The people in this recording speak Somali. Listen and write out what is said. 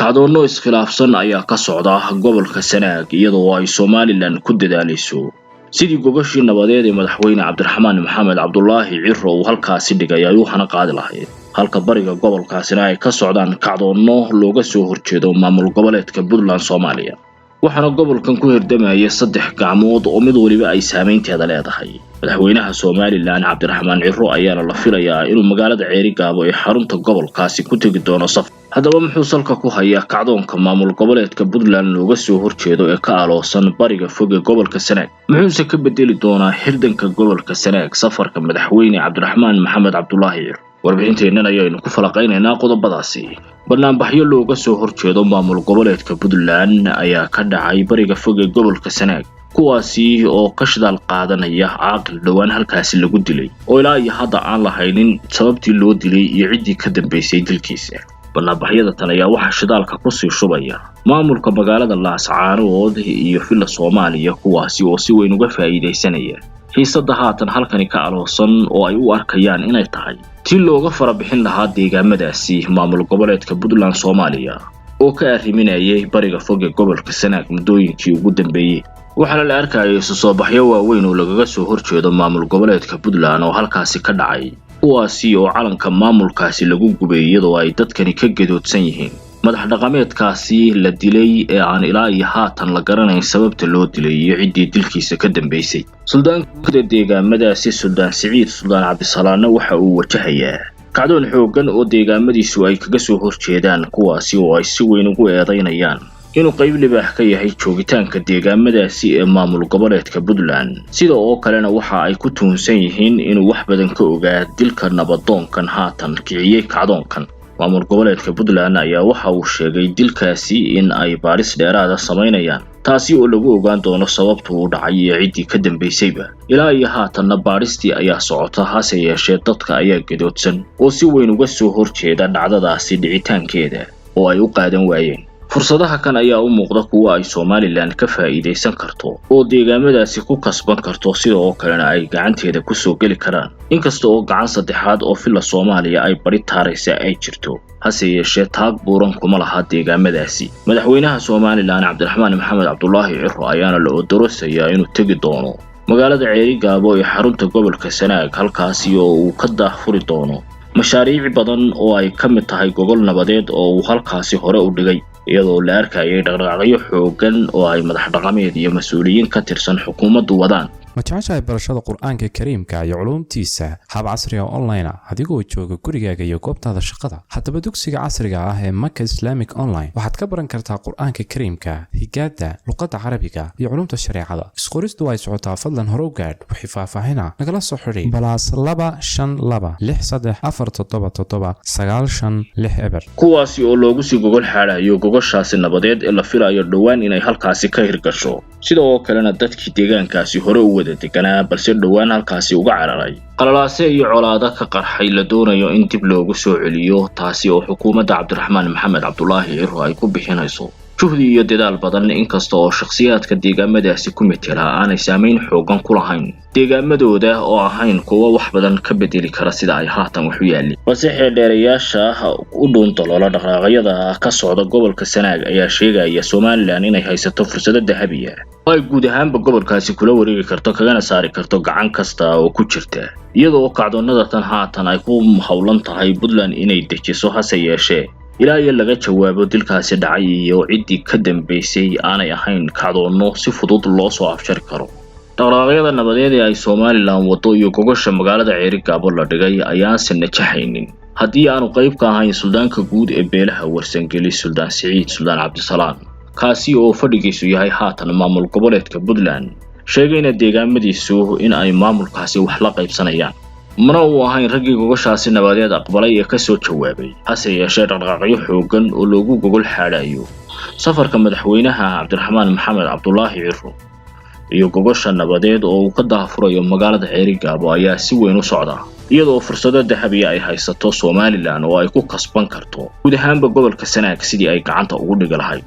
kacdoonno iskhilaafsan ayaa ka socda gobolka Sanaag iyadoo ay Somaliland ku dadaalayso sidii gogashii nabadeed ee madaxweyne Cabdiraxmaan Maxamed Cabdullaahi Cirro uu halkaasi dhigay ayuu hana qaadi lahayd halka bariga gobolkaasina ay ka socdaan kacdoonno looga soo horjeedo maamul goboleedka Puntland Soomaaliya waxaana gobolkan ku hirdamayay saddex gacmood oo mid waliba ay saameynteeda leedahay madaxweynaha Somaliland Cabdiraxmaan Cirro ayaa la filayaa inuu magaalada Ceerigaabo ee xarunta gobolkaasi ku tagi doono safar haddaba muxuu salka ku hayaa kacdoonka maamul goboleedka Puntland looga soo horjeedo ee ka aloosan bariga fog ee gobolka Sanaag muxuu ka bedeli doonaa hirdanka gobolka Sanaag safarka madaxweyne Cabdiraxmaan Maxamed Cabdullaahi Cirro warbixinteennan ayaynu ku falaqaynaynaa qodobadaasi barnaamijyo looga soo horjeedo maamul goboleedka Puntland ayaa ka dhacay bariga fog ee gobolka Sanaag kuwaasi oo ka shidaal qaadanaya caaqil dhawaan halkaasi lagu dilay oo ilaa iyo hadda aan lahaynin sababtii loo dilay iyo ciddii ka dambeysay dilkiisa barnaamijyada tan ayaa waxa shidaalka ku sii shubaya maamulka magaalada Laascaanood iyo Villa Soomaaliya kuwaasi oo si weyn uga faa'iideysanaya xiisadda haatan halkani ka aloosan oo ay u arkayaan inay tahay tii looga farabixin lahaa deegaamadaasi maamul goboleedka Puntland Soomaaliya oo ka arriminayay bariga fog ee gobolka Sanaag muddooyinkii ugu dambeeyay waxaana la arkayay soo baxyo waaweyn oo lagaga soo horjeedo maamul goboleedka Puntland oo halkaasi ka dhacay kuwaasi oo calanka maamulkaasi lagu gubay iyadoo ay dadkani ka gadoodsan yihiin madax dhaqameedkaasi la dilay ee aan ilaa iyo haatan la garanayn sababta loo dilay iyo ciddii dilkiisa ka dambeysay suldaanka deegaamadaasi Suldaan Siciid Suldaan Cabdisalaam waxa uu wajahayaa kacdoon xooggan oo deegaamadiisu ay kaga soo horjeedaan kuwaasi oo ay si weyn ugu eedeynayaan inuu qayb libaax ka yahay joogitaanka deegaamadaasi ee maamul goboleedka Puntland sida oo kalena waxa ay ku tuunsan yihiin inuu wax badan ka ogaa dilka nabadoonkan haatan kiciyay kacdoonkan maamul goboleedka Puntland ayaa waxa uu sheegay dilkaasi in ay baaris dheeraad ah sameynayaan taasi oo lagu ogaan doono sababta uu dhacay iyo ciddii ka dambeysayba ilaa iyo haatanna baaristii ayaa socota hase yeeshee dadka ayaa gadoodsan oo si weyn uga soo horjeeda dhacdadaasi dhicitaankeeda oo ay u qaadan waayeen fursadaha kan ayaa u muuqda kuwa ay Somaliland ka faa'iideysan karto oo deegaamadaasi ku kasban karto sidoo kalena ay gacanteeda ku soo gali karaan inkasta oo gacan saddexaad oo Villa Soomaaliya ay bari taaraysa ay jirto hase yeeshee taag buuran kuma laha deegaamadaasi madaxweynaha Somaliland Cabdiraxmaan Maxamed Cabdullaahi Cirro ayaana la odorosayaa inuu tagi doono magaalada Ceerigaabo ee xarunta gobolka Sanaag halkaasi oo uu ka daahfuri doono mashaariic badan oo ay ka mid tahay gogol nabadeed oo uu halkaasi hore u dhigay iyadoo la arkayay dhaqdhaqaaqyo xooggan oo ay madax dhaqameed iyo mas'uuliyiin ka tirsan xukuumaddu wadaan ma jeceshahay barashada qur'aanka kariimka iyo culuumtiisa hab casri ah online adigoo jooga gurigaaga iyo goobtaada shaqada haddaba dugsiga casriga ah ee Maka Islamic Online waxaad ka baran kartaa qur'aanka kariimka higaada luqadda carabiga iyo culuumta shariicada isqoristu ay socotaa fadlan hore u gaadh wixii faahfaahina nagala soo xidhi +252 kuwaasi oo loogu sii gogol xaarayo gogoshaasi nabadeed ee la filayo dhawaan inay halkaasi ka hirgasho sidoo kalena dadkii deegaankaasi hore u wada deganaa balse dhawaan halkaasi uga cararay qalalaase iyo colaado ka qarxay la doonayo in dib loogu soo celiyo taasi oo xukuumadda Cabdiraxmaan Maxamed Cabdullaahi Cirro ay ku bixinayso juhdi iyo dadaal badan inkasta oo shakhsiyaadka deegaamadaasi ku metela aanay saameyn xooggan ku lahayn deegaamadooda oo ahayn kuwa wax badan ka bedeli kara sida ay haatan wax u yaalin balse xeeldheerayaasha u dhuuntalola dhaqaaqyada ka socda gobolka Sanaag ayaa sheegaya Somaliland inay haysato fursado dahabi ah oo ay guud ahaanba gobolkaasi kula wareegi karto kagana saari karto gacan kasta oo ku jirta iyadoo kacdoonnada tan haatan ay ku hawlan tahay Puntland inay dejiso hase yeeshee ilaa iyo laga jawaabo dilkaasi dhacay iyo ciddii ka dambeysay aanay ahayn kacdoonno si fudud loo soo afjari karo dhaqdhaqaaqyada nabadeed ee ay Somaliland wado iyo gogosha magaalada Ceerigaabo la dhigay ayaan si najahaynin haddii aanu qayb ka ahayn suldaanka guud ee beelaha warsangeli Suldaan Siciid Suldaan Cabdisalaam kaasi oo fadhigiisu yahay haatan maamul goboleedka Puntland sheegayna deegaamadiisu in ay maamulkaasi wax la qaybsanayaan mana uu ahayn raggii gogoshaasi nabadeed aqbalay ee ka soo jawaabay hase yeeshee dhaqdhaqaaqyo xooggan oo loogu gogol xaarayo safarka madaxweynaha Cabdiraxmaan Maxamed Cabdullaahi Cirro iyo gogosha nabadeed oo uu ka daahfurayo magaalada Ceerigaabo ayaa si weyn u socda iyadoo fursado dahabi ah ay haysato Somaliland oo ay ku kasban karto guud ahaanba gobolka Sanaag sidii ay gacanta ugu dhigi lahayd